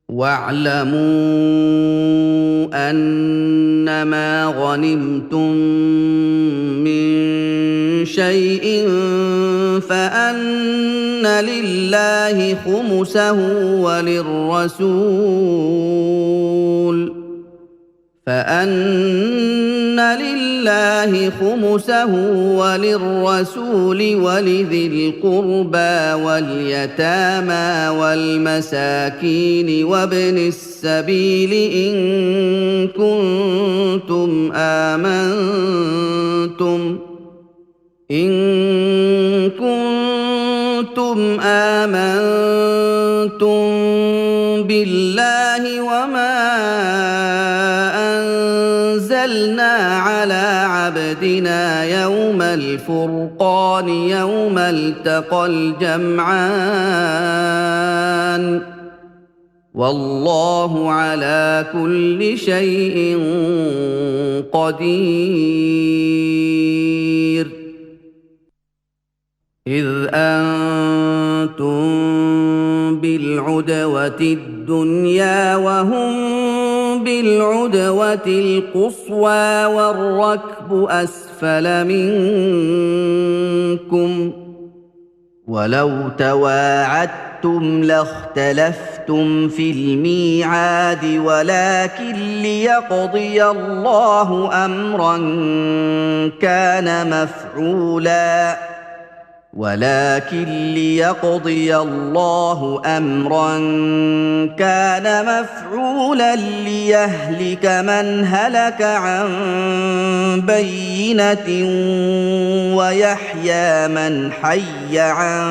واعلموا أنما غنمتم من شيء فأن لله خمسه وللرسول ولذي القربى واليتامى والمساكين وابن السبيل إن كنتم آمنتم بالله وما أنزلنا على عبدنا يوم الفرقان يوم التقى الجمعان والله على كل شيء قدير إذ أنتم بالعدوة الدنيا وهم بالعدوة القصوى والركب أسفل منكم ولو تواعدتم لاختلفتم في الميعاد ولكن ليقضي الله أمرا كان مفعولا ليهلك من هلك عن بينة ويحيى من حي عن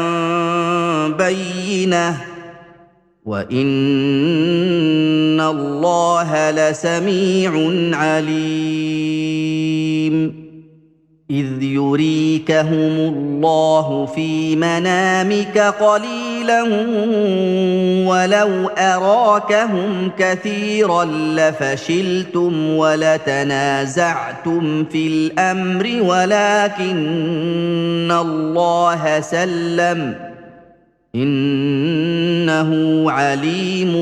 بينة وإن الله لسميع عليم إذ يريكهم الله في منامك قليلا ولو أراكهم كثيرا لفشلتم ولتنازعتم في الأمر ولكن الله سلم إنه عليم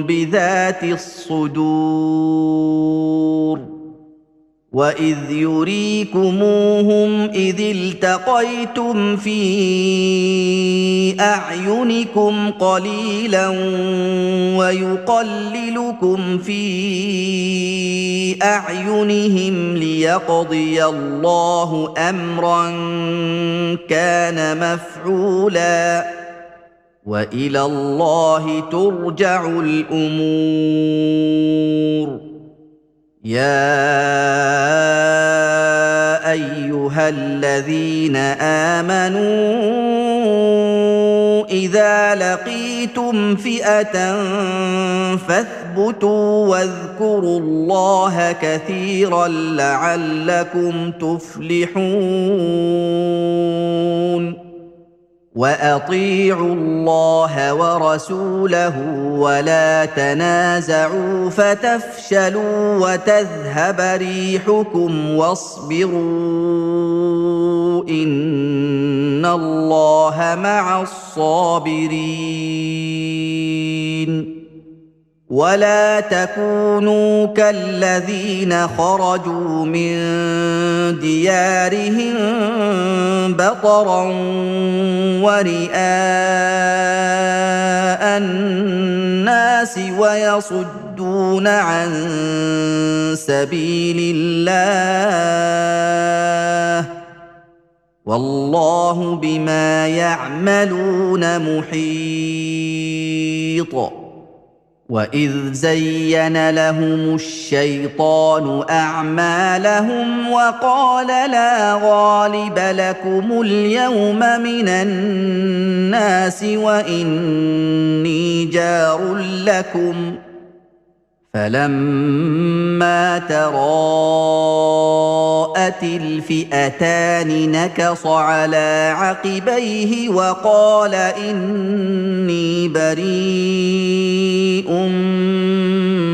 بذات الصدور وإذ يريكموهم إذ التقيتم في أعينكم قليلا ويقللكم في أعينهم ليقضي الله أمرا كان مفعولا وإلى الله ترجع الأمور يا أيها الذين آمنوا إذا لقيتم فئة فاثبتوا واذكروا الله كثيرا لعلكم تفلحون وأطيعوا الله ورسوله ولا تنازعوا فتفشلوا وتذهب ريحكم واصبروا إن الله مع الصابرين ولا تكونوا كالذين خرجوا من ديارهم بطرا ورئاء الناس ويصدون عن سبيل الله والله بما يعملون محيط وإذ زين لهم الشيطان أعمالهم وقال لا غالب لكم اليوم من الناس وإني جار لكم فلما تراءت الفئتان نكص على عقبيه وقال إني بريء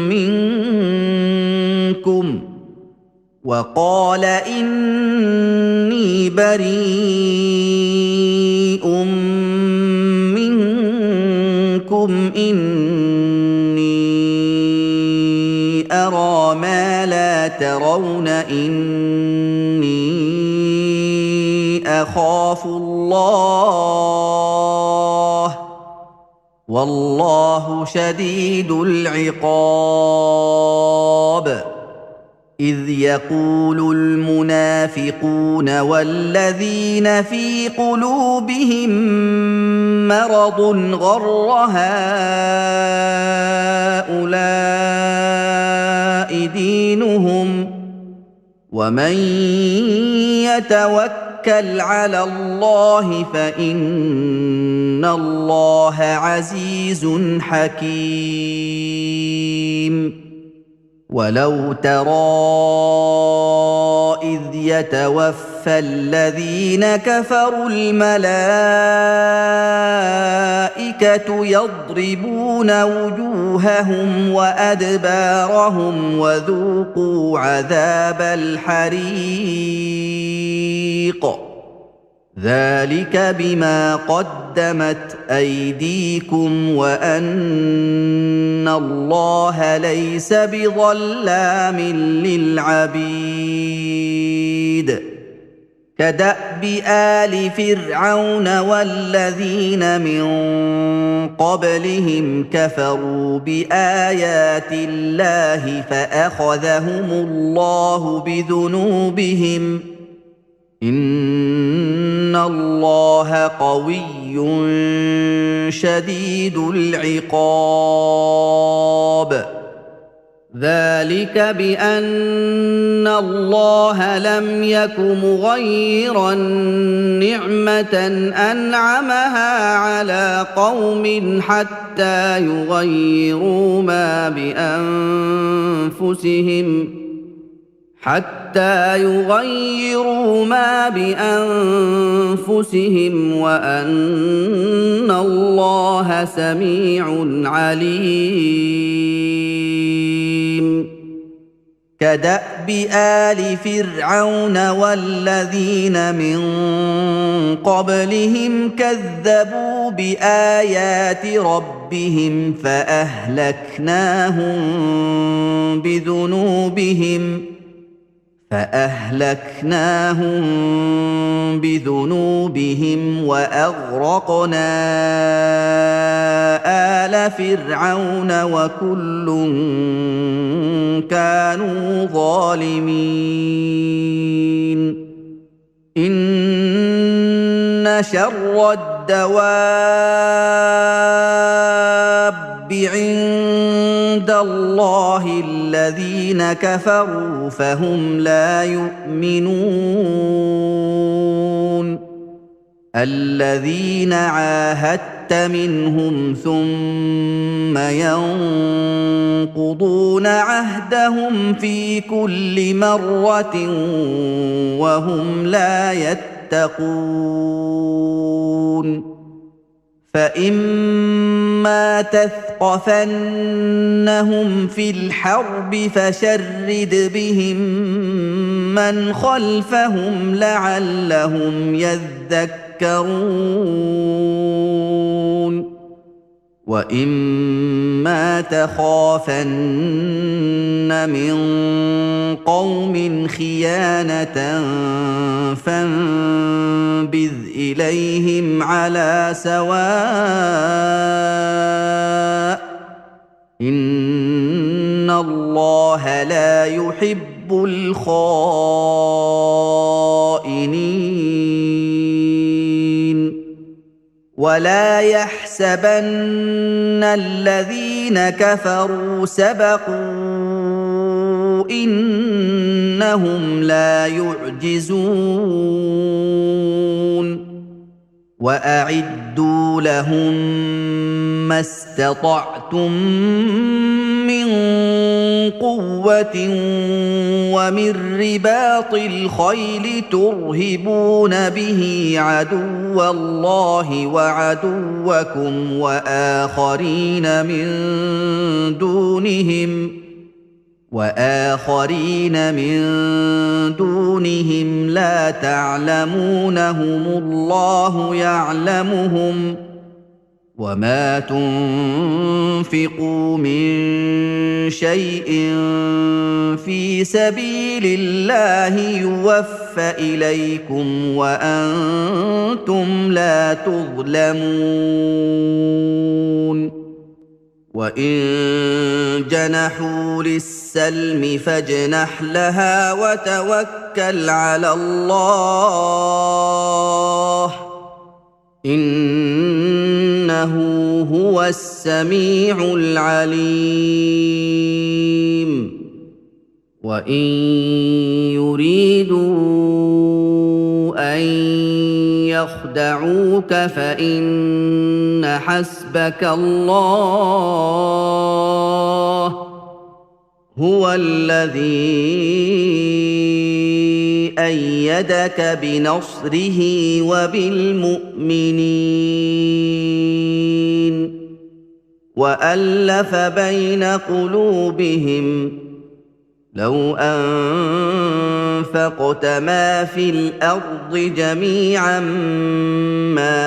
منكم قلتم إني أرى ما لا ترون إني أخاف الله والله شديد العقاب إذ يقول المنافقون والذين في قلوبهم مرض غر هؤلاء دينهم ومن يتوكل على الله فإن الله عزيز حكيم ولو ترى إذ يتوفى الذين كفروا الملائكة يضربون وجوههم وأدبارهم وذوقوا عذاب الحريق ذلك بما قدمت أيديكم وأن الله ليس بظلام للعبيد كدأب آل فرعون والذين من قبلهم كفروا بآيات الله فأخذهم الله بذنوبهم إن الله قوي شديد العقاب ذلك بأن الله لم يك مغيرا نعمة أنعمها على قوم حتى يغيروا ما بأنفسهم وأن الله سميع عليم كدأب آل فرعون والذين من قبلهم كذبوا بآيات ربهم فأهلكناهم بذنوبهم وأغرقنا آل فرعون وكل كانوا ظالمين إن شر الدواب عند الله الذين كفروا فهم لا يؤمنون الذين عاهدت منهم ثم ينقضون عهدهم في كل مرة وهم لا يتقون فإما تثقفنهم في الحرب فشرد بهم من خلفهم لعلهم يذكرون وإما تخافن من قوم خيانة فانبذ إليهم على سواء إن الله لا يحب الخائنين ولا يحسبن الذين كفروا سبقوا إنهم لا يعجزون وأعدوا لهم ما استطعتم من قوة ومن رباط الخيل ترهبون به عدو الله وعدوكم وآخرين من دونهم لا تعلمونهم الله يعلمهم وما تنفقوا من شيء في سبيل الله يوفى اليكم وانتم لا تظلمون وان جنحوا للسلم فاجنح لها وتوكل على الله إنه هو السميع العليم وإن يريدوا أن يخدعوك فإن حسبك الله هو الذي أيدك بنصره وبالمؤمنين وألف بين قلوبهم لو أنفقت ما في الأرض جميعا ما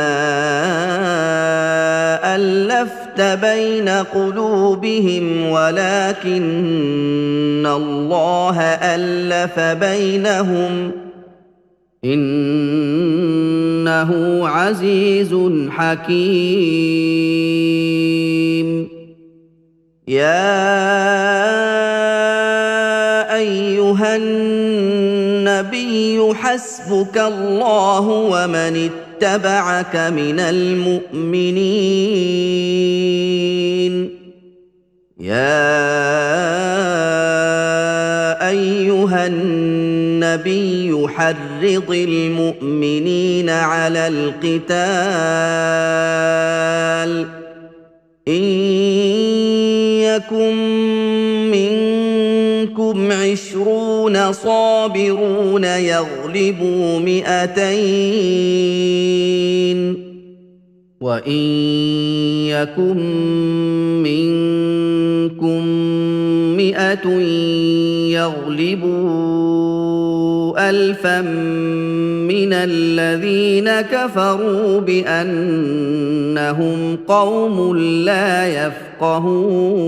ألفت بين قلوبهم ولكن الله ألف بينهم إنه عزيز حكيم يا أيها النبي حسبك الله ومن اتبعك من المؤمنين يا أيها النبي حرض المؤمنين على القتال إن يكن منكم 20 صابرون يغلبوا 200 وإن يكن منكم 100 يغلبوا 1000 من الذين كفروا بأنهم قوم لا يفقهون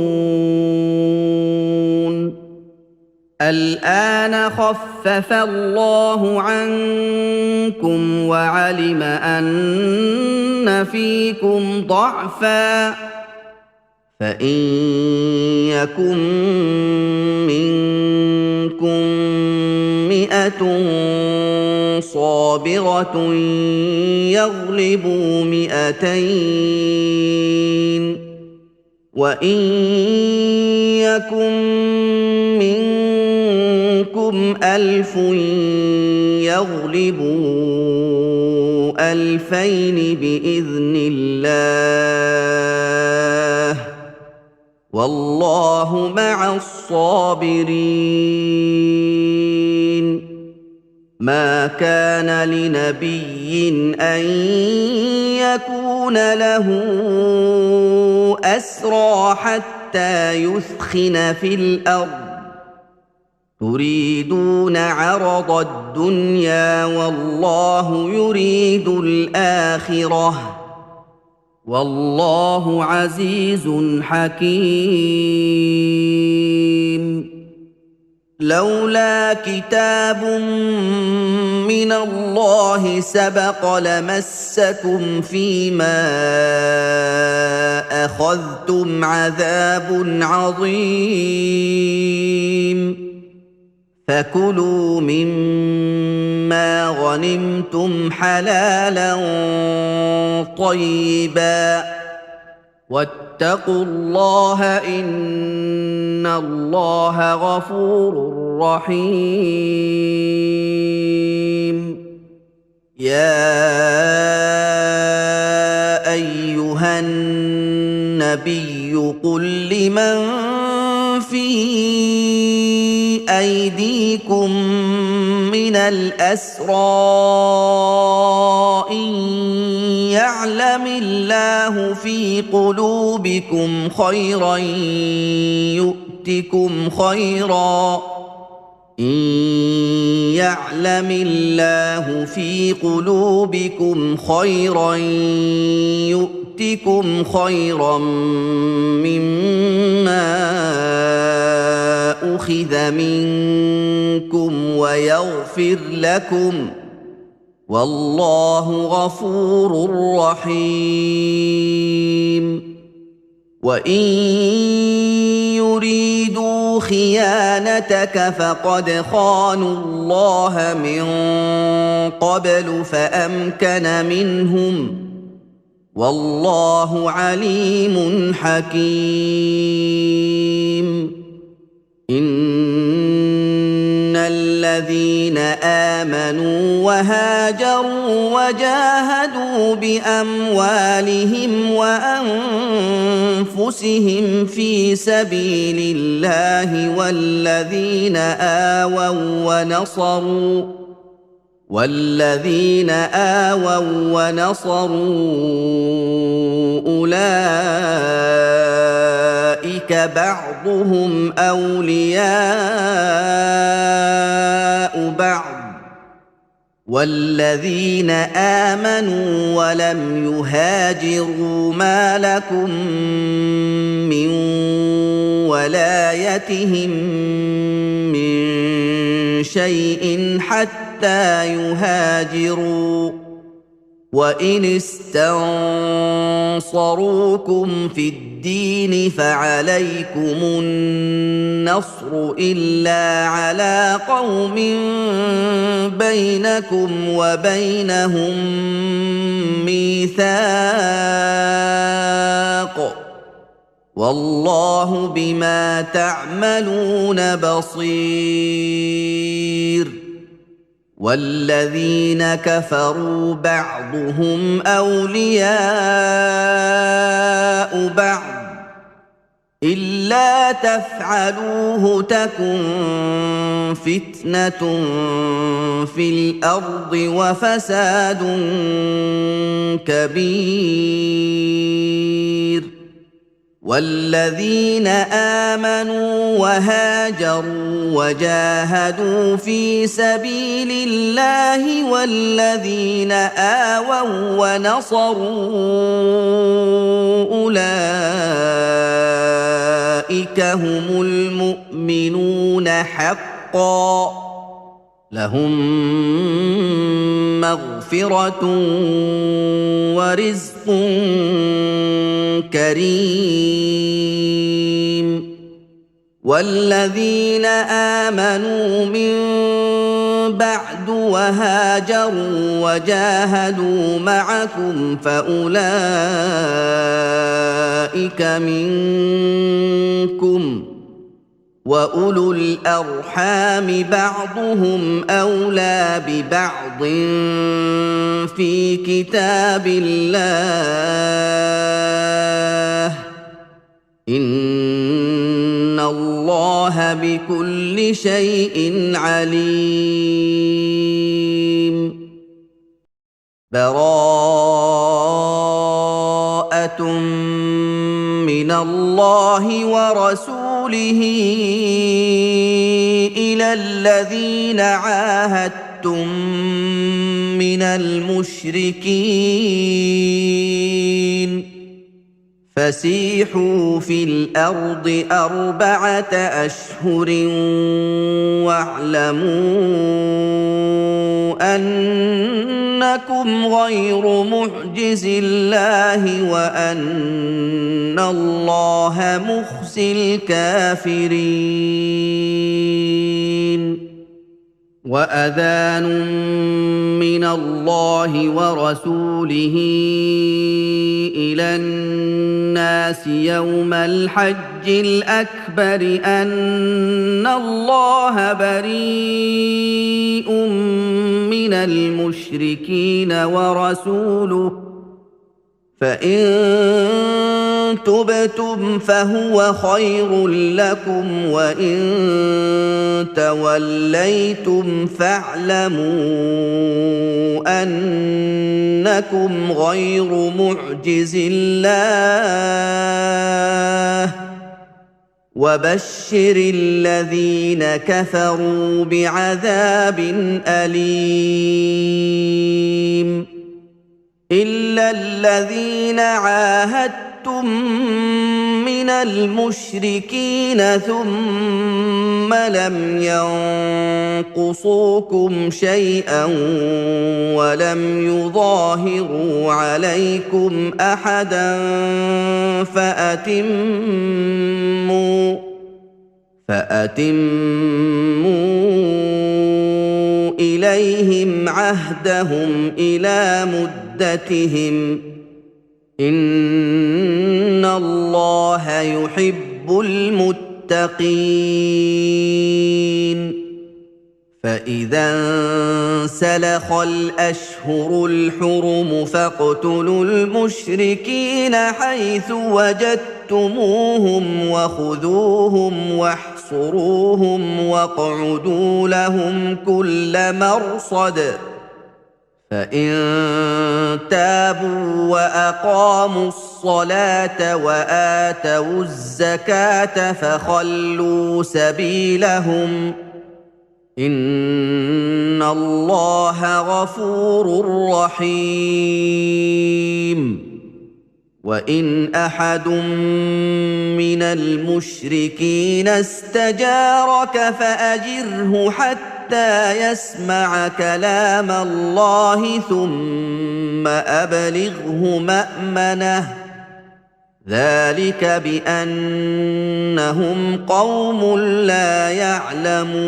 الآن خفف الله عنكم وعلم أن فيكم ضعفا فإن يكن منكم 100 صابرة يغلبوا 200 وإن يكن منكم 1000 يغلبوا 2000 بإذن الله والله مع الصابرين ما كان لنبي أن يكون له أسرى حتى يثخن في الأرض تريدون عرض الدنيا والله يريد الآخرة والله عزيز حكيم لولا كتاب من الله سبق لمسكم فيما أخذتم عذاب عظيم فكلوا مما غنمتم حلالا طيبا واتقوا الله إن الله غفور رحيم يا أيها النبي قل لمن في أيديكم من الأسرى إن يعلم الله في قلوبكم خيرا إن يعلم الله في قلوبكم خيرا يؤتكم خيرا مما أخذ منكم ويغفر لكم والله غفور رحيم وإن يريدوا خيانتك فقد خانوا الله من قبل فأمكن منهم والله عليم حكيم إن الذين آمنوا وهاجروا وجاهدوا بأموالهم وأنفسهم في سبيل الله والذين آووا ونصروا أولئك بعضهم أولياء بعض والذين آمنوا ولم يهاجروا ما لكم من ولايتهم من شيء حتى يهاجروا وإن استنصروكم في الدين فعليكم النصر إلا على قوم بينكم وبينهم ميثاق والله بما تعملون بصير والذين كفروا بعضهم أولياء بعض إلا تفعلوه تكن فتنة في الأرض وفساد كبير والذين آمنوا وهاجروا وجاهدوا في سبيل الله والذين آووا ونصروا أولئك هم المؤمنون حقا لهم مغفرة ورزق كريم والذين آمنوا من بعد وهاجروا وجاهدوا معكم فأولئك منكم وأولو الأرحام بعضهم أولى ببعض في كتاب الله إن الله بكل شيء عليم براءة من الله ورسوله إلى الذين عاهدتم من المشركين فسيحوا في الأرض 4 أشهر واعلموا أنكم غير معجز الله وأن الله مخزي الكافرين وأذان من الله ورسوله إلى الناس يوم الحج الأكبر أن الله بريء من المشركين ورسوله فإن تبتم فهو خير لكم وإن توليتم فاعلموا أنكم غير معجز الله وبشر الذين كفروا بعذاب أليم إلا الذين عاهدتم من المشركين ثم لم ينقصوكم شيئا ولم يظاهروا عليكم أحدا فأتموا إليهم عهدهم إلى مدتهم إن الله يحب المتقين فإذا انسلخ الأشهر الحرم فاقتلوا المشركين حيث وجدتموهم وخذوهم واحصروهم واقعدوا لهم كل مرصد فإن تابوا وأقاموا الصلاة وآتوا الزكاة فخلوا سبيلهم إن الله غفور رحيم وإن أحد من المشركين استجارك فأجره حتى يسمع كلام الله ثم أبلغه مأمنه ذلك بأنهم قوم لا يعلمون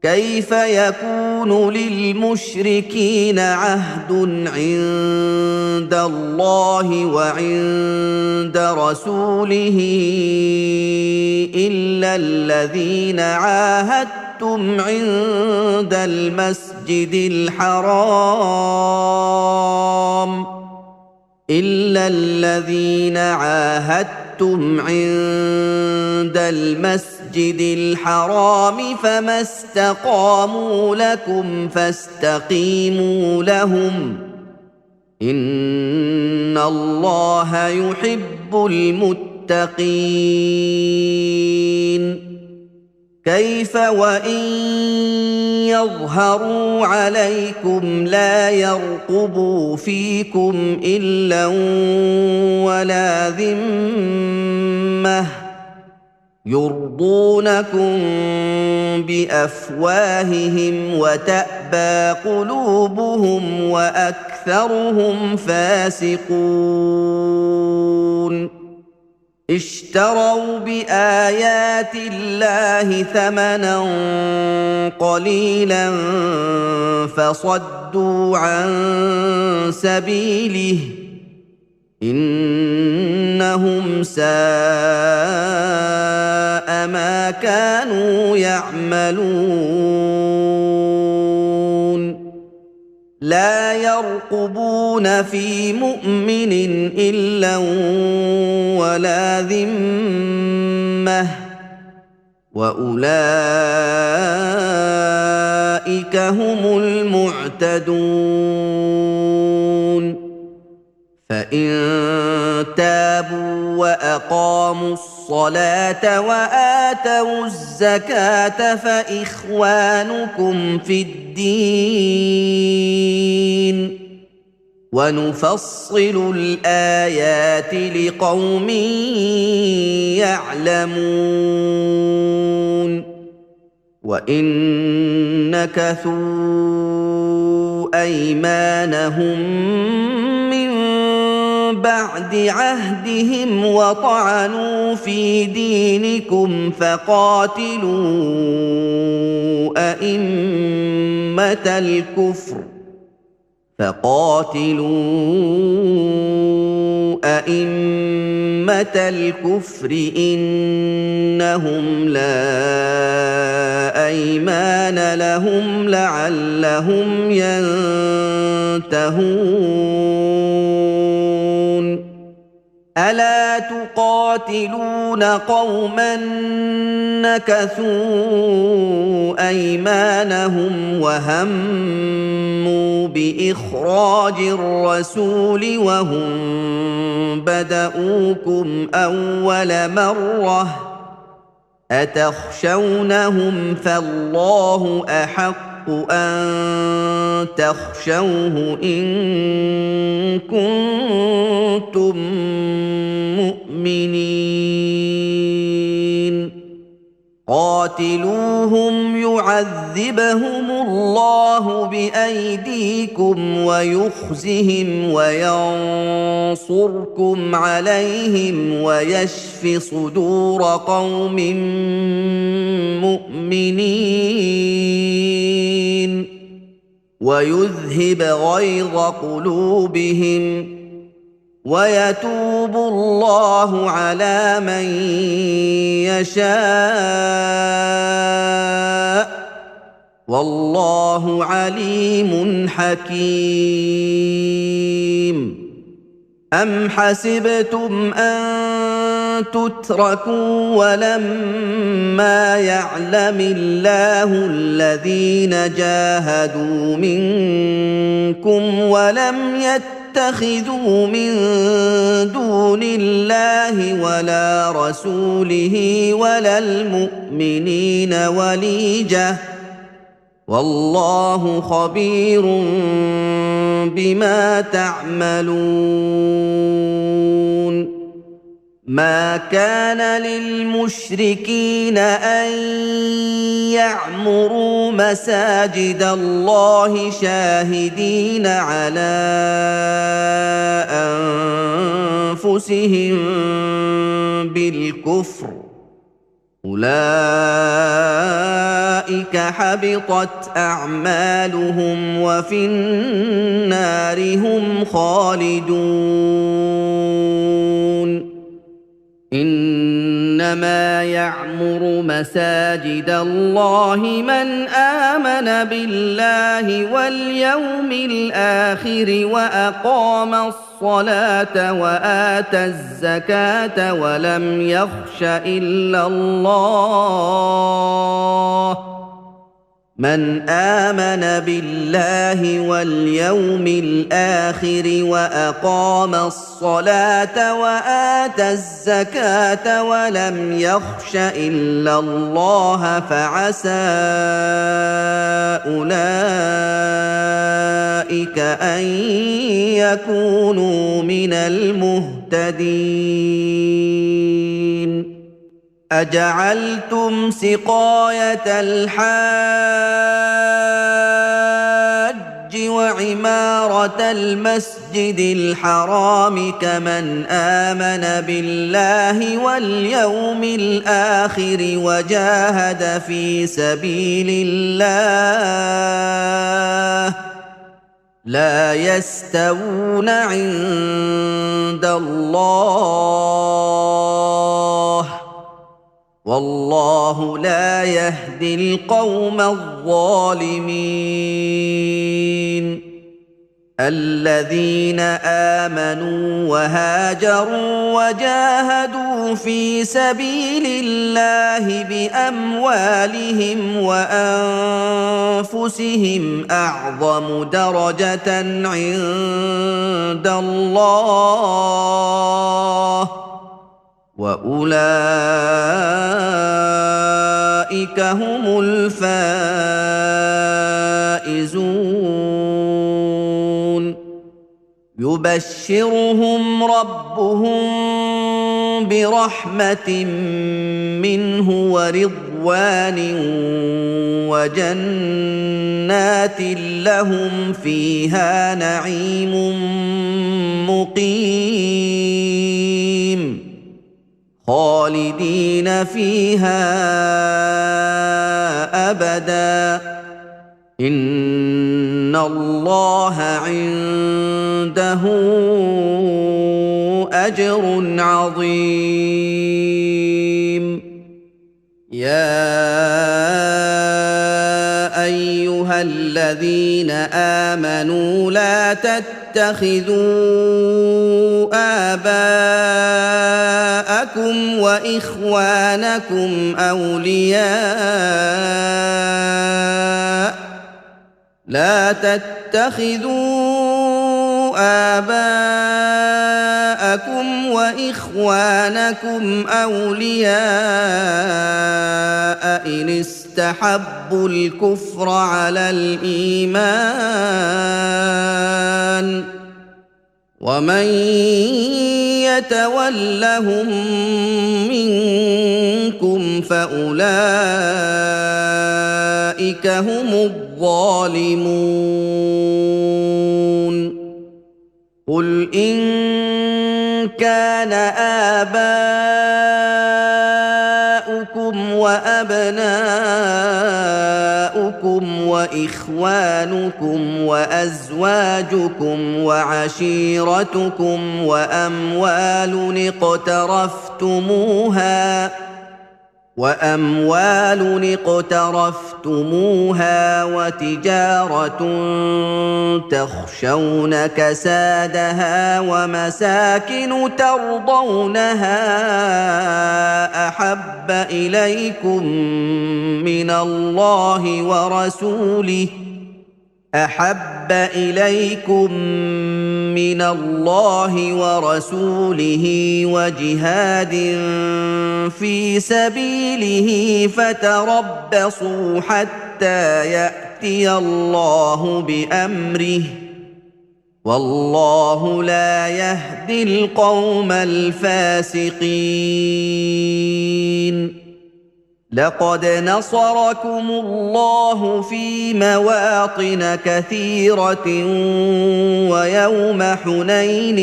كيف يكون للمشركين عهد عند الله وعند رسوله إلا الذين عاهدتم عند المسجد الحرام فما استقاموا لكم فاستقيموا لهم إن الله يحب المتقين كيف وإن يظهروا عليكم لا يرقبوا فيكم إلا ولا ذمة يرضونكم بأفواههم وتأبى قلوبهم وأكثرهم فاسقون اشتروا بآيات الله ثمنا قليلا فصدوا عن سبيله إنهم ساء ما كانوا يعملون لا يرقبون في مؤمن إلا ولا ذمة وأولئك هم المعتدون فإن تابوا وأقاموا الصلاة وآتوا الزكاة فإخوانكم في الدين ونفصل الآيات لقوم يعلمون وإن نكثوا أيمانهم من بعد عهدهم وطعنوا في دينكم فقاتلوا أئمة الكفر إنهم لا أيمان لهم لعلهم ينتهون ألا تقاتلون قوما نكثوا أيمانهم وهموا بإخراج الرسول وهم بدؤوكم أول مرة أتخشونهم فالله أحق أن تخشوه إن كنتم مؤمنين قاتلوهم يعذبهم الله بأيديكم ويخزهم وينصركم عليهم ويشف صدور قوم مؤمنين ويذهب غيظ قلوبهم ويتوب الله على من يشاء والله عليم حكيم أم حسبتم أن تتركوا ولما يعلم الله الذين جاهدوا منكم ولم يتخذوا من دون الله ولا رسوله ولا المؤمنين وليجة والله خبير بما تعملون ما كان للمشركين أن يعمروا مساجد الله شاهدين على أنفسهم بالكفر أولئك حبطت أعمالهم وفي النار هم خالدون إنما يعمر مساجد الله من آمن بالله واليوم الآخر وأقام الصلاة وآتى الزكاة ولم يخش إلا الله من آمن بالله واليوم الآخر وأقام الصلاة وآتى الزكاة ولم يخش إلا الله فعسى أولئك أن يكونوا من المهتدين أجعلتم سقاية الحاج وعمارة المسجد الحرام كمن آمن بالله واليوم الآخر وجاهد في سبيل الله لا يستوون عند الله والله لا يهدي القوم الظالمين الذين آمنوا وهاجروا وجاهدوا في سبيل الله بأموالهم وأنفسهم أعظم درجة عند الله وأولئك هم الفائزون يبشرهم ربهم برحمة منه ورضوان وجنات لهم فيها نعيم مقيم خالدين فيها أبدا إن الله عنده أجر عظيم يا أيها الذين آمنوا لا تتخذوا آباءكم آباءكم وإخوانكم أولياء لا تتخذوا آباءكم وإخوانكم أولياء إن استحبوا الكفر على الإيمان ومن يتولهم منكم فأولئك هم الظالمون قل إن كان آباؤكم وأبناؤكم وإخوانكم وأزواجكم وعشيرتكم وأموال اقترفتموها وتجارة تخشون كسادها ومساكن ترضونها أحب إليكم من الله ورسوله وجهاد في سبيله فتربصوا حتى يأتي الله بأمره والله لا يهدي القوم الفاسقين لقد نصركم الله في مواطن كثيرة ويوم حنين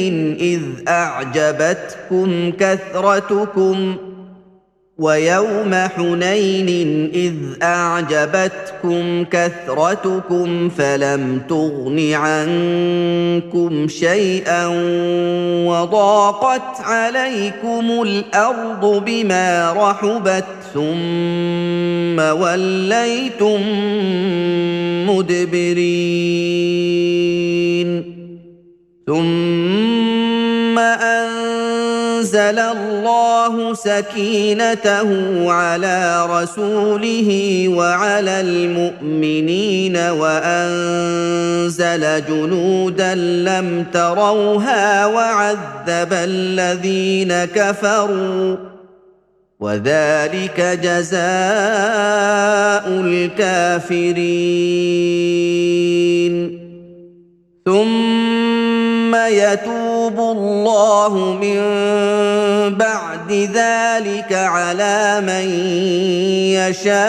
إذ أعجبتكم كثرتكم فلم تغن عنكم شيئا وضاقت عليكم الأرض بما رحبت ثم وليتم مدبرين ثم أنزل الله سكينته على رسوله وعلى المؤمنين وأنزل جنودا لم تروها وعذب الذين كفروا وذلك جزاء الكافرين ثم يتوب الله من بعد ذلك على من يشاء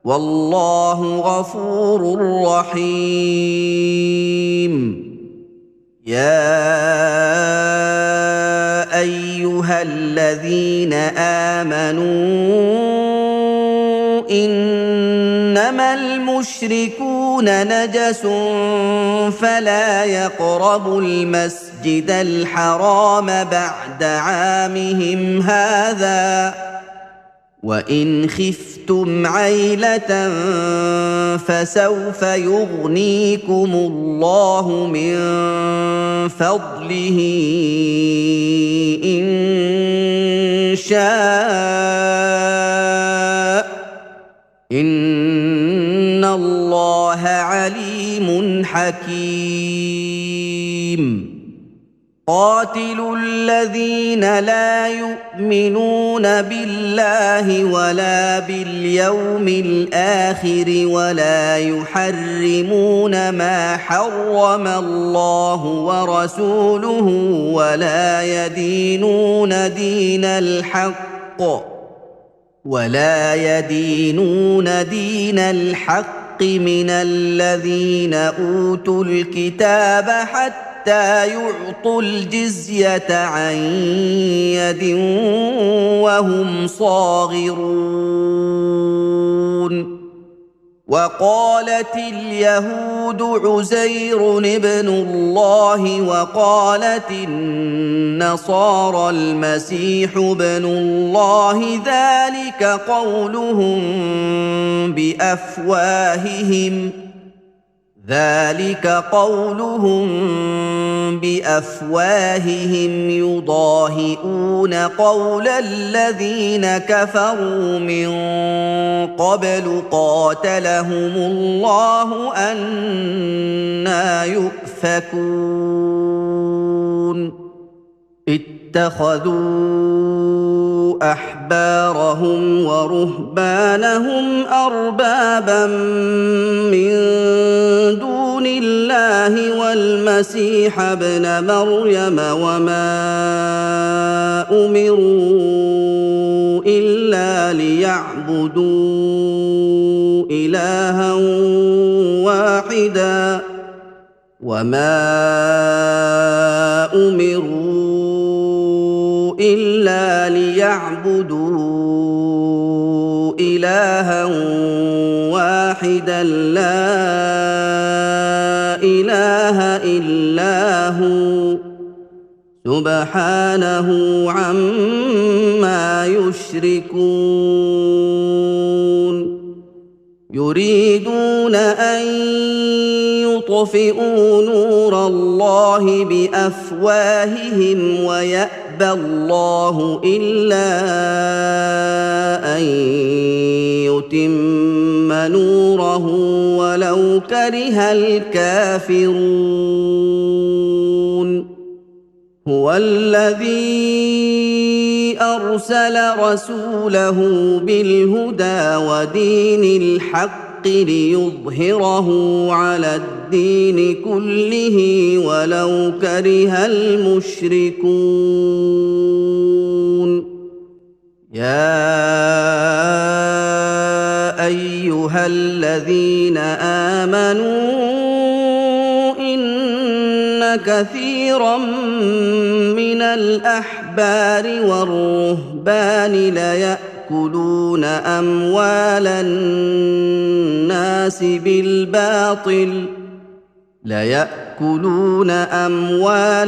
والله غفور رحيم يا أيها الذين آمنوا إنما المشركون نجس فلا يقربوا المسجد الحرام بعد عامهم هذا وإن خفتم عيلة فسوف يغنيكم الله من فضله إن شاء إن الله عليم حكيم قاتلوا الذين لا يؤمنون بالله ولا باليوم الآخر ولا يحرمون ما حرم الله ورسوله ولا يدينون دين الحق من الذين أوتوا الكتاب حتى يعطوا الجزية عن يد وهم صاغرون وقالت اليهود عزير ابن الله وقالت النصارى المسيح ابن الله ذلك قولهم ذلك قولهم بافواههم يضاهئون قول الذين كفروا من قبل قاتلهم الله أنى يؤفكون اتخذوا احبارهم ورهبانهم اربابا من دون الله والمسيح ابن مريم وما امروا الا ليعبدوا الها واحدا وما امروا الا ليعبدوا الها واحدا لا اله الا هو سبحانه عما يشركون يريدون ان يطفئوا نور الله بافواههم ويأبى الله الا ان يتم نوره ولو كره الكافرون هو الذي ارسل رسوله بالهدى ودين الحق ليظهره على الدين كله ولو كره المشركون يا ايها الذين امنوا ان كثيرا من الاحبار والرهبان ليأكلون أموال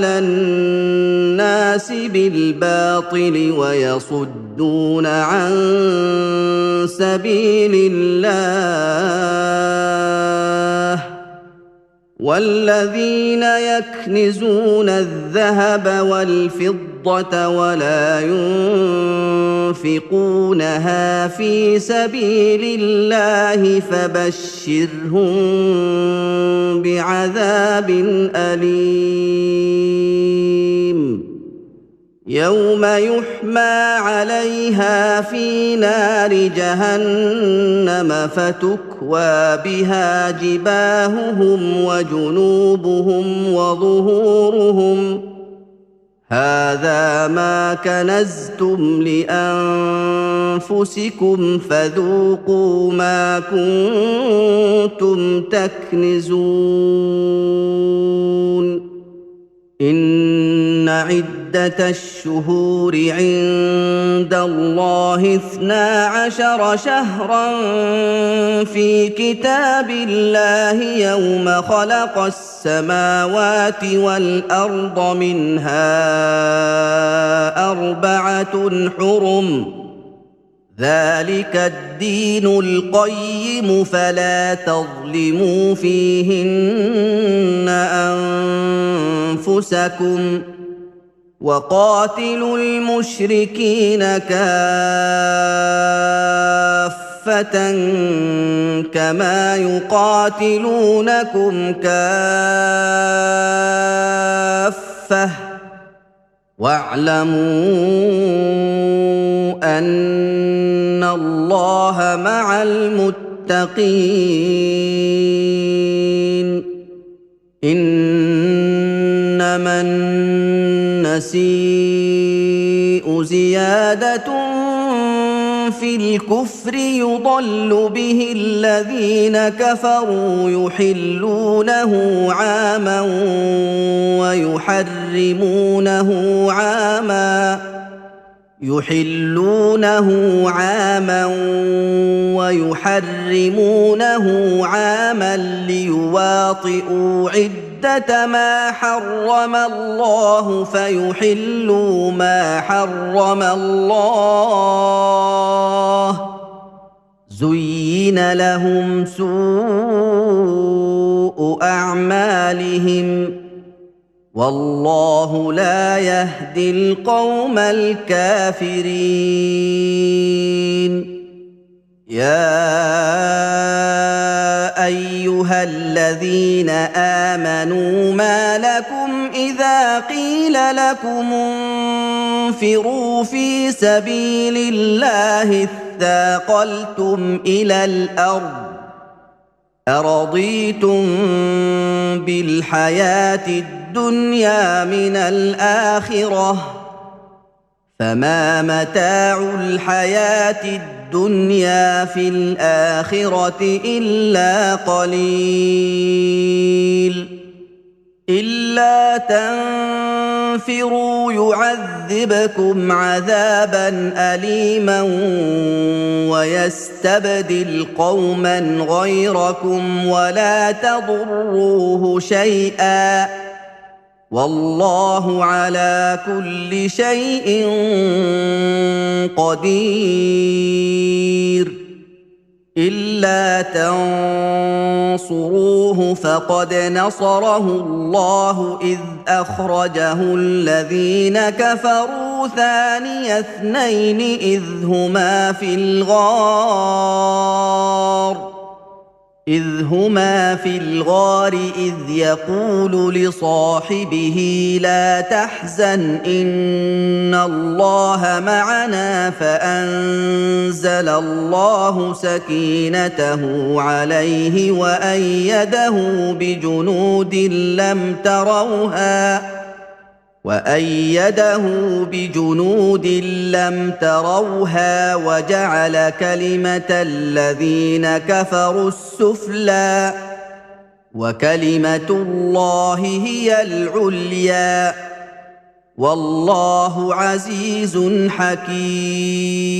الناس بالباطل ويصدون عن سبيل الله والذين يكنزون الذهب والفضة ولا ينفقونها في سبيل الله فبشرهم بعذاب أليم يوم يحمى عليها في نار جهنم فتكوى بها جباههم وجنوبهم وظهورهم هذا ما كنزتم لأنفسكم فذوقوا ما كنتم تكنزون إن عدة الشهور عند الله 12 شهرا في كتاب الله يوم خلق السماوات والأرض منها 4 حرم ذلك الدين القيم فلا تظلموا فيهن أنفسكم وقاتلوا المشركين كافة كما يقاتلونكم كافة واعلموا أن الله مع المتقين إنما النسيء زيادة في الكفر يضل به الذين كفروا يحلونه عاما ويحرمونه عاما ليواطئوا عدة ما حرم الله فيحلوا ما حرم الله زين لهم سوء أعمالهم والله لا يهدي القوم الكافرين يا ايها الذين امنوا ما لكم اذا قيل لكم انفروا في سبيل الله اثاقلتم الى الارض أرضيتم بالحياة الدنيا من الآخرة فما متاع الحياة الدنيا في الآخرة إلا قليل إلا تنفروا يعذبكم عذابا أليما ويستبدل قوما غيركم ولا تضروه شيئا والله على كل شيء قدير إلا تنصروه فقد نصره الله إذ أخرجه الذين كفروا ثاني اثنين إذ هما في الغار إذ يقول لصاحبه لا تحزن إن الله معنا فأنزل الله سكينته عليه وأيده بجنود لم تروها وجعل كلمة الذين كفروا السفلى وكلمة الله هي العليا والله عزيز حكيم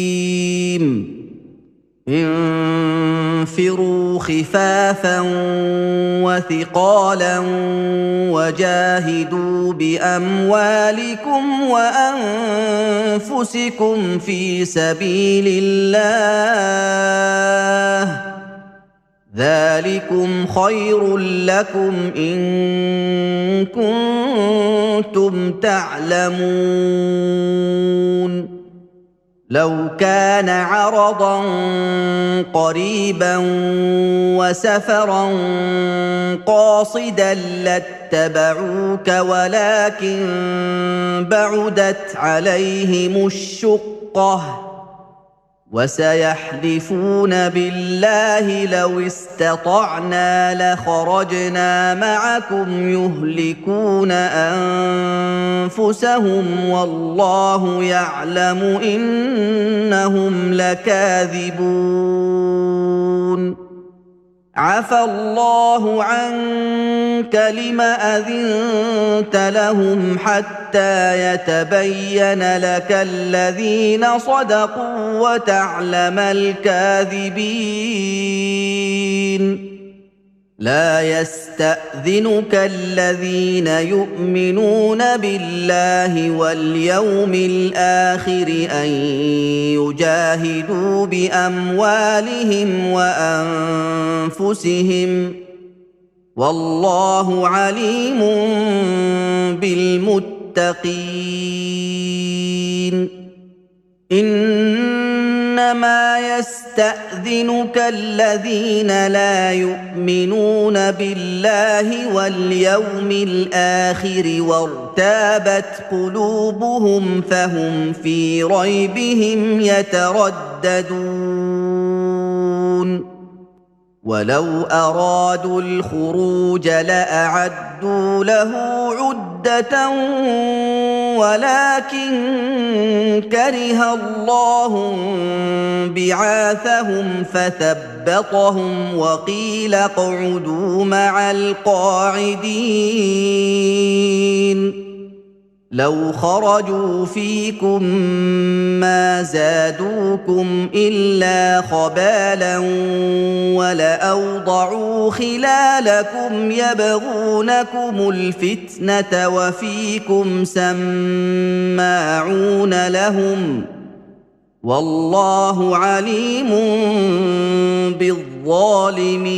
انفروا خفافا وثقالا وجاهدوا باموالكم وانفسكم في سبيل الله ذلكم خير لكم ان كنتم تعلمون لو كان عرضا قريبا وسفرا قاصدا لاتبعوك ولكن بعدت عليهم الشقة وسيحلفون بالله لو استطعنا لخرجنا معكم يهلكون أنفسهم والله يعلم إنهم لكاذبون عفى الله عنك لم أذنت لهم حتى يتبين لك الذين صدقوا وتعلم الكاذبين لا يستأذنك الذين يؤمنون بالله واليوم الآخر أن يجاهدوا بأموالهم وأنفسهم والله عليم بالمتقين إنما يستأذنك الذين لا يؤمنون بالله واليوم الآخر وارتابت قلوبهم فهم في ريبهم يترددون ولو أرادوا الخروج لأعدوا له عدة ولكن كره الله بعاثهم فثبطهم وقيل اقعدوا مع القاعدين لو خرجوا فيكم ما زادوكم إلا خبالا ولأوضعوا خلالكم يبغونكم الفتنة وفيكم سماعون لهم والله عليم بالظالمين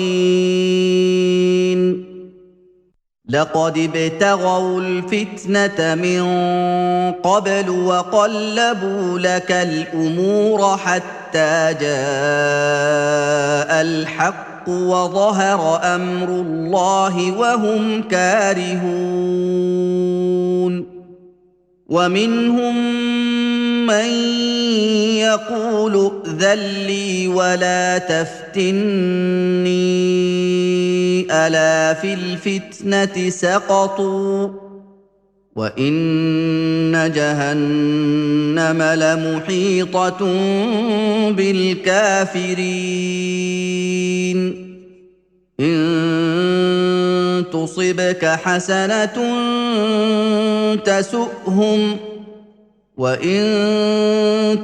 لقد ابتغوا الفتنة من قبل وقلبوا لك الأمور حتى جاء الحق وظهر أمر الله وهم كارهون ومنهم من يقول ائذن لي ولا تفتني ألا في الفتنة سقطوا وإن جهنم لمحيطة بالكافرين إن تصبك حسنة تسؤهم وإن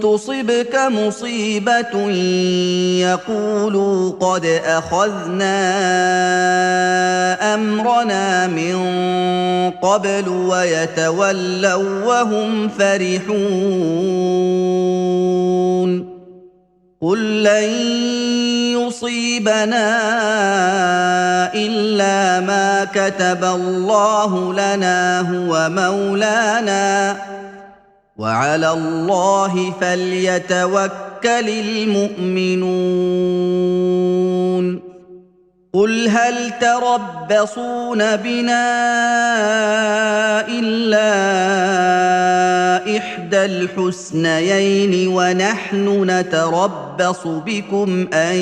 تصبك مصيبة يقولوا قد أخذنا أمرنا من قبل ويتولوا وهم فرحون قل لن يصيبنا إلا ما كتب الله لنا هو مولانا وعلى الله فليتوكل المؤمنون قل هل تربصون بنا إلا إحدى الحسنيين ونحن نتربص بكم أن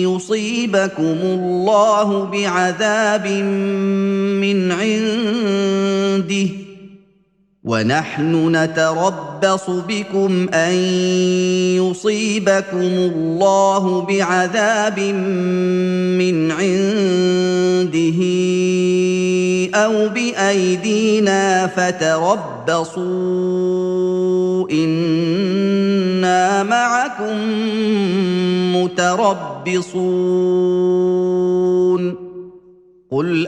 يصيبكم الله بعذاب من عنده ونحن نتربص بكم أن يصيبكم الله بعذاب من عنده أو بأيدينا فتربصوا إنا معكم متربصون قل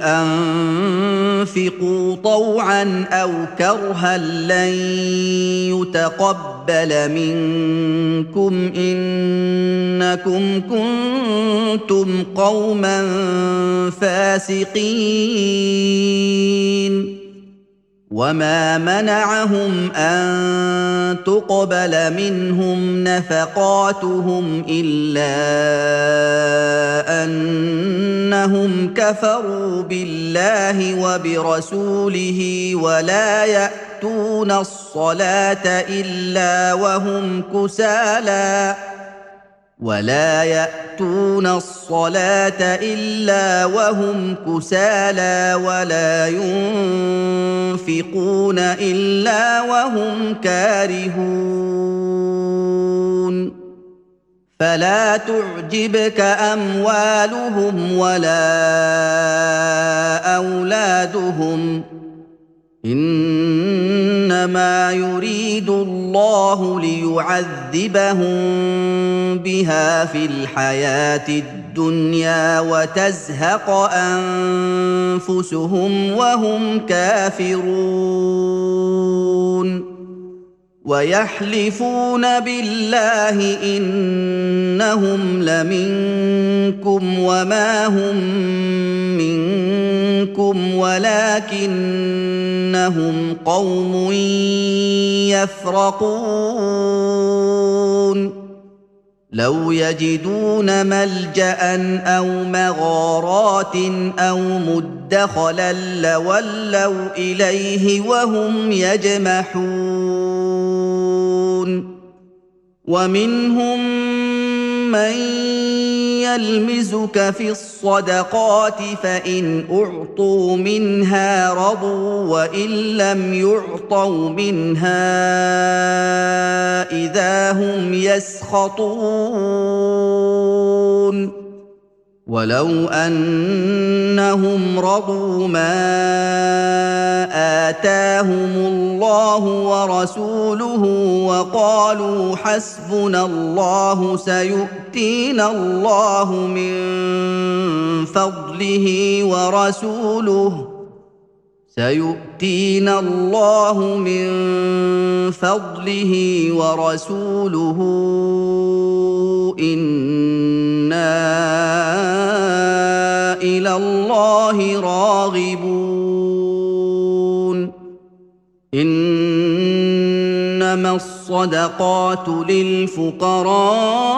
أنفقوا طوعا أو كرها لن يتقبل منكم إنكم كنتم قوما فاسقين وما منعهم أن تقبل منهم نفقاتهم إلا أنهم كفروا بالله وبرسوله ولا يأتون الصلاة إلا وهم كسالى ولا ينفقون إلا وهم كارهون فلا تعجبك أموالهم ولا أولادهم إنما يريد الله ليعذبهم بها في الحياة الدنيا وتزهق أنفسهم وهم كافرون ويحلفون بالله إنهم لمنكم وما هم منكم ولكنهم قوم يفرقون لو يجدون ملجأ أو مغارات أو مدخلا لولوا إليه وهم يجمحون ومنهم من يلمزك في الصدقات فإن أعطوا منها رضوا وإن لم يعطوا منها إذا هم يسخطون ولو أنهم رضوا ما آتاهم الله ورسوله وقالوا حسبنا الله سيؤتينا الله من فضله سيؤتينا الله من فضله ورسوله إنا إلى الله راغبون إنما الصدقات للفقراء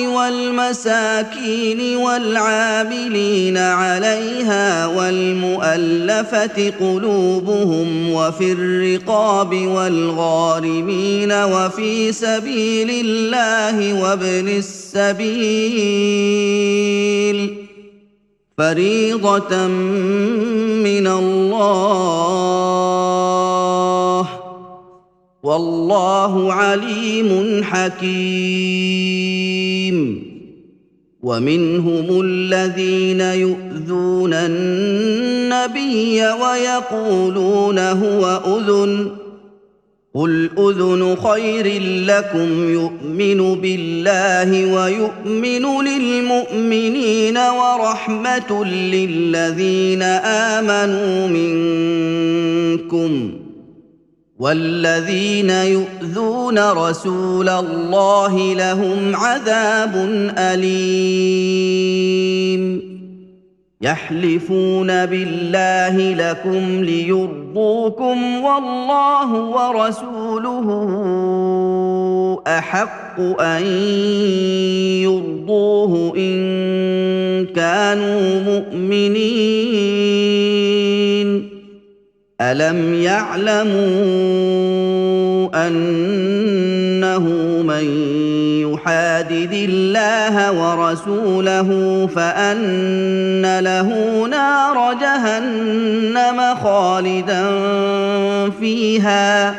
والمساكين والعاملين عليها والمؤلفة قلوبهم وفي الرقاب والغارمين وفي سبيل الله وابن السبيل فريضة من الله والله عليم حكيم ومنهم الذين يؤذون النبي ويقولون هو أذن قل أذن خير لكم يؤمن بالله ويؤمن للمؤمنين ورحمة للذين آمنوا منكم والذين يؤذون رسول الله لهم عذاب أليم يحلفون بالله لكم ليرضوكم والله ورسوله أحق أن يرضوه إن كانوا مؤمنين ألم يعلموا أنه من يحادد الله ورسوله فأن له نار جهنم خالدا فيها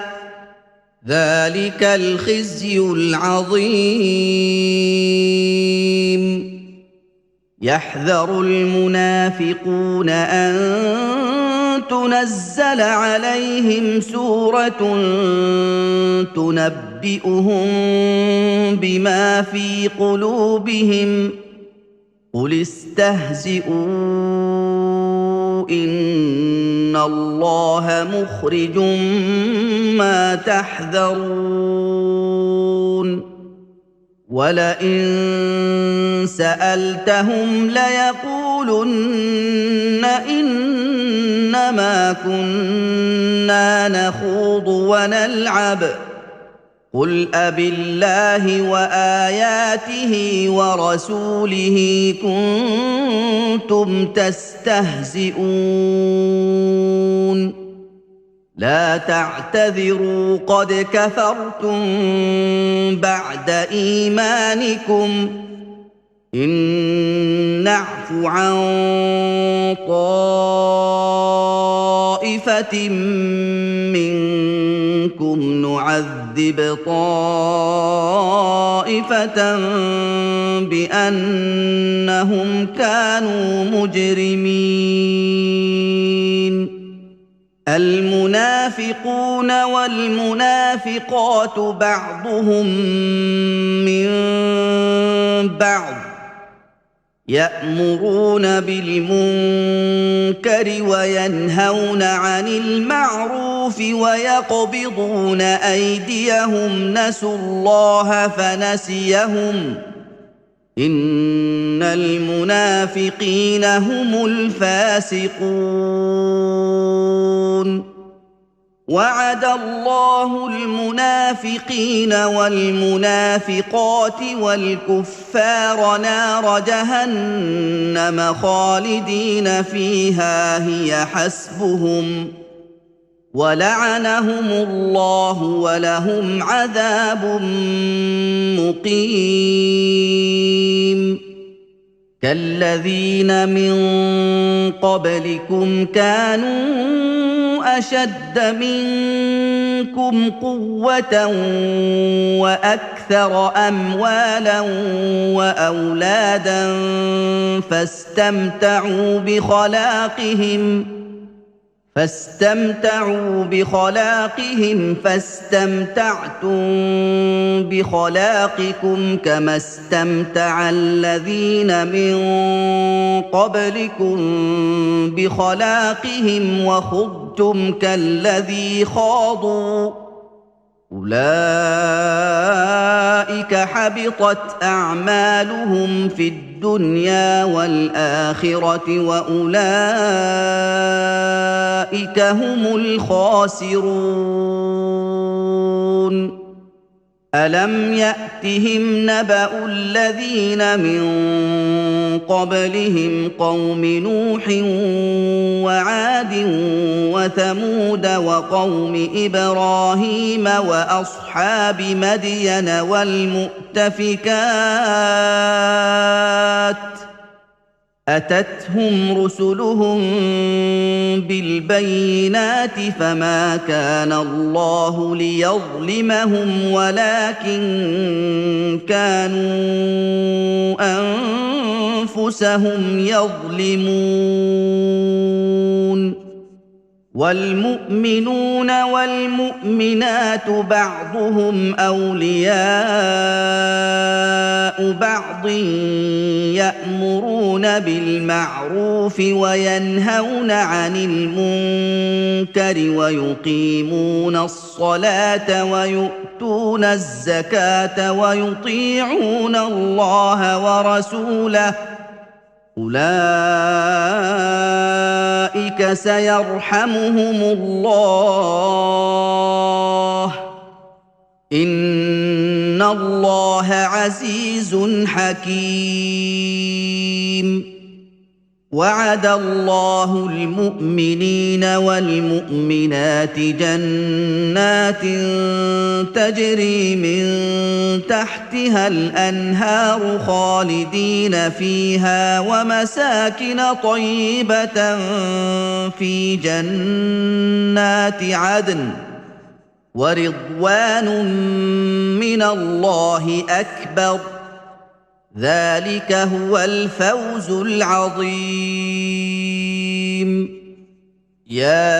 ذلك الخزي العظيم يحذر المنافقون أن تنزل عليهم سورة تنبئهم بما في قلوبهم قل استهزئوا إن الله مخرج ما تحذرون ولئن سألتهم ليقولن إنما كنا نخوض ونلعب قل أبالله وآياته ورسوله كنتم تستهزئون لا تعتذروا قد كفرتم بعد إيمانكم إن نعف عن طائفة منكم نعذب طائفة بأنهم كانوا مجرمين المنافقون والمنافقات بعضهم من بعض يأمرون بالمنكر وينهون عن المعروف ويقبضون أيديهم نسوا الله فنسيهم إن المنافقين هم الفاسقون وعد الله المنافقين والمنافقات والكفار نار جهنم خالدين فيها هي حسبهم ولعنهم الله ولهم عذاب مقيم كالذين من قبلكم كانوا أشد منكم قوة وأكثر أموالا وأولادا فاستمتعوا فاستمتعوا بخلاقهم فاستمتعتم بخلاقكم كما استمتع الذين من قبلكم بخلاقهم وخضتم كالذي خاضوا أولئك حبطت أعمالهم في الدنيا والآخرة وأولئك هم الخاسرون ألم يأتهم نبأ الذين من قبلهم قوم نوح وعاد وثمود وقوم إبراهيم وأصحاب مدين والمؤتفكات أتتهم رسلهم بالبينات فما كان الله ليظلمهم ولكن كانوا أنفسهم يظلمون والمؤمنون والمؤمنات بعضهم أولياء بعض يأمرون بالمعروف وينهون عن المنكر ويقيمون الصلاة ويؤتون الزكاة ويطيعون الله ورسوله أولئك سيرحمهم الله إن الله عزيز حكيم وعد الله المؤمنين والمؤمنات جنات تجري من تحتها الأنهار خالدين فيها ومساكن طيبة في جنات عدن ورضوان من الله أكبر ذلك هو الفوز العظيم يا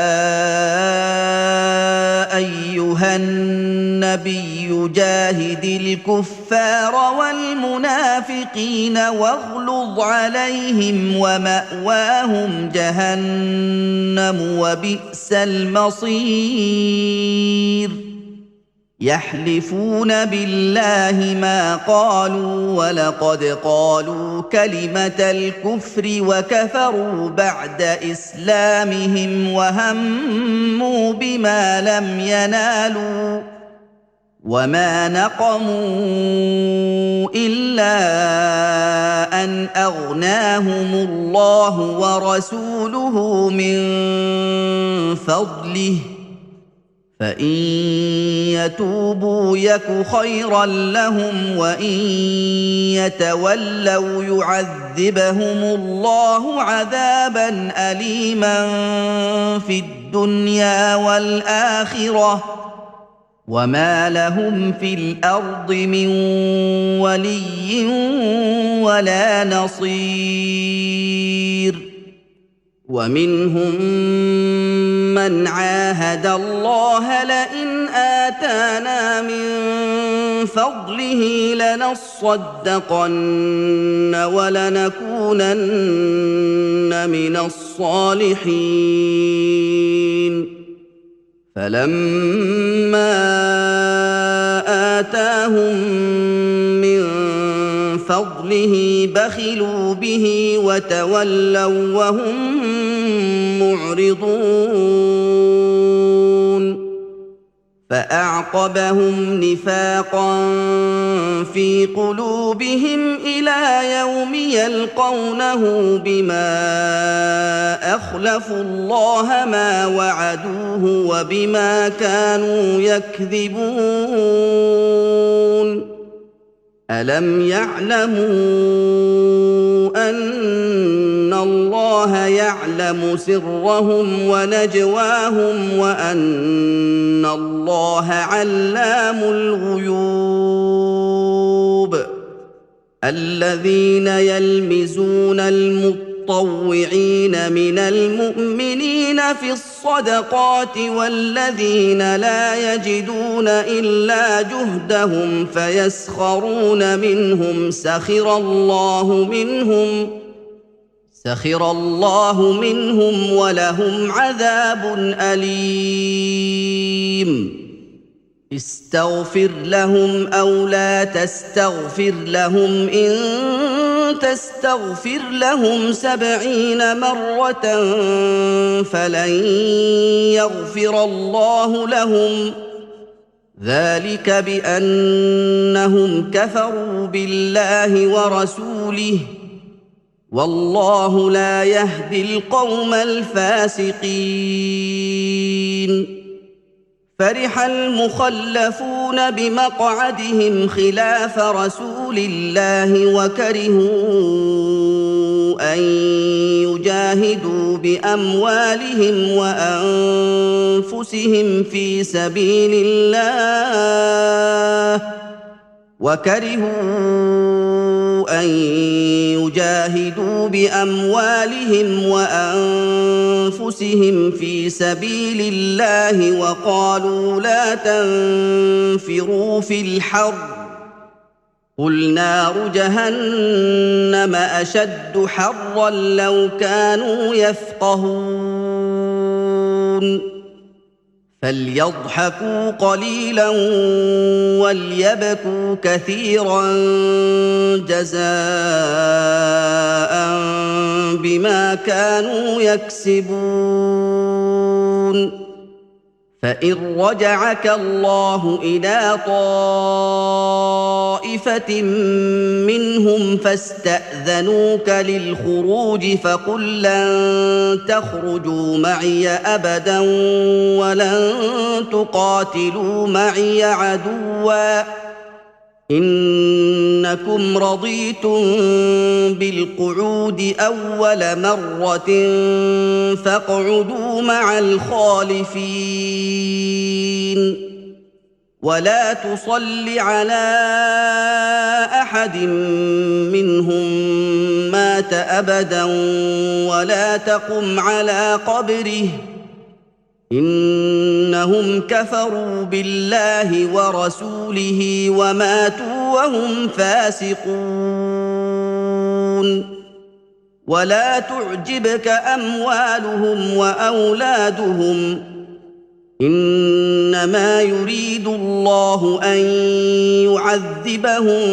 أيها النبي جاهد الكفار والمنافقين واغلظ عليهم ومأواهم جهنم وبئس المصير يحلفون بالله ما قالوا ولقد قالوا كلمة الكفر وكفروا بعد إسلامهم وهموا بما لم ينالوا وما نقموا إلا أن أغناهم الله ورسوله من فضله فإن يتوبوا يك خيرا لهم وإن يتولوا يعذبهم الله عذابا أليما في الدنيا والآخرة وما لهم في الأرض من ولي ولا نصير ومنهم من عاهد الله لئن آتانا من فضله لنصدقن ولنكونن من الصالحين فلما آتاهم من فضله بخلوا به وتولوا وهم معرضون فأعقبهم نفاقا في قلوبهم إلى يوم يلقونه بما أخلفوا الله ما وعدوه وبما كانوا يكذبون ألم يعلموا أن الله يعلم سرهم ونجواهم وأن الله علام الغيوب الذين يلمزون المطلوب المتطوعين من المؤمنين في الصدقات والذين لا يجدون إلا جهدهم فيسخرون منهم سخر الله منهم ولهم عذاب أليم استغفر لهم أو لا تستغفر لهم إن تستغفر لهم 70 مرة فلن يغفر الله لهم ذلك بأنهم كفروا بالله ورسوله والله لا يهدي القوم الفاسقين فرح المخلفون بمقعدهم خلاف رسول الله وكرهوا أن يجاهدوا بأموالهم وأنفسهم في سبيل الله وقالوا لا تنفروا في الحر قل نار جهنم أشد حرا لو كانوا يفقهون فليضحكوا قليلا وليبكوا كثيرا جزاء بما كانوا يكسبون فإن رجعك الله إلى طائفة منهم فاستأذنوك للخروج فقل لن تخرجوا معي أبدا ولن تقاتلوا معي عدوا إنكم رضيتم بالقعود أول مرة فاقعدوا مع الخالفين ولا تصل على أحد منهم مات أبدا ولا تقم على قبره إنهم كفروا بالله ورسوله وماتوا وهم فاسقون ولا تعجبك أموالهم وأولادهم إنما يريد الله أن يعذبهم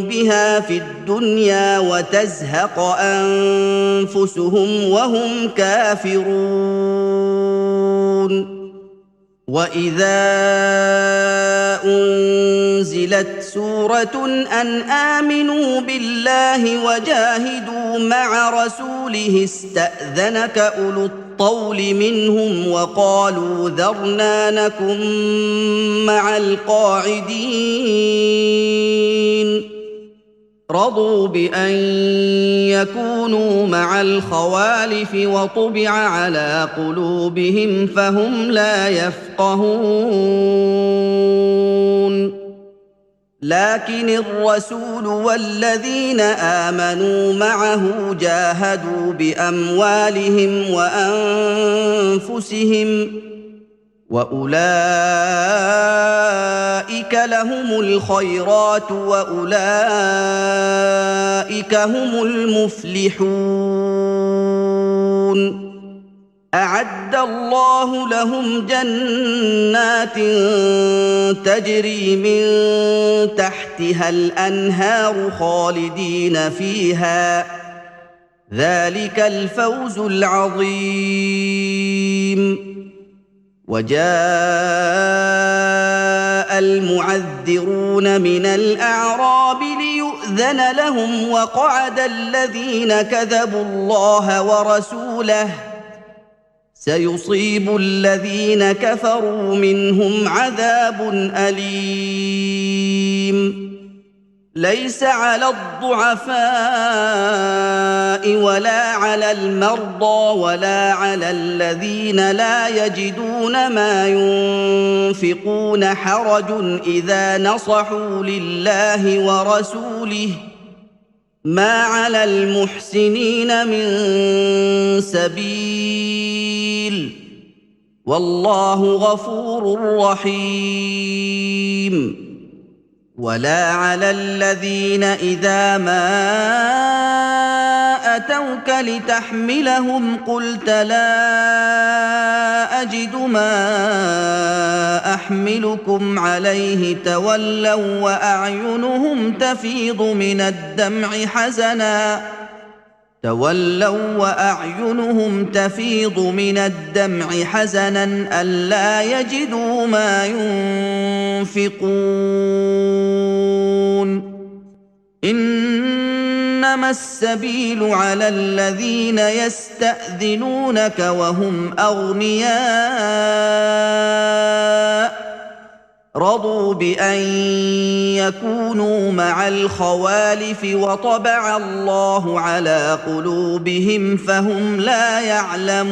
بها في الدنيا وتزهق أنفسهم وهم كافرون وإذا أنزلت سورة أن آمنوا بالله وجاهدوا مع رسوله استأذنك أولو الطول منهم وقالوا ذرنا نكن مع القاعدين رضوا بأن يكونوا مع الخوالف وطبع على قلوبهم فهم لا يفقهون لكن الرسول والذين آمنوا معه جاهدوا بأموالهم وأنفسهم وأولئك لهم الخيرات وأولئك هم المفلحون أعد الله لهم جنات تجري من تحتها الأنهار خالدين فيها ذلك الفوز العظيم وجاء المعذرون من الأعراب ليؤذن لهم وقعد الذين كذبوا الله ورسوله سيصيب الذين كفروا منهم عذاب أليم ليس على الضعفاء ولا على المرضى ولا على الذين لا يجدون ما ينفقون حرج إذا نصحوا لله ورسوله ما على المحسنين من سبيل والله غفور رحيم ولا على الذين إذا ما أتوك لتحملهم قلت لا أجد ما أحملكم عليه تولوا وأعينهم تفيض من الدمع حزنا ألا يجدوا ما ينفقون إنما السبيل على الذين يستأذنونك وهم أغنياء رضوا بأن يكونوا مع الخوالف وطبع الله على قلوبهم فهم لا يعلمون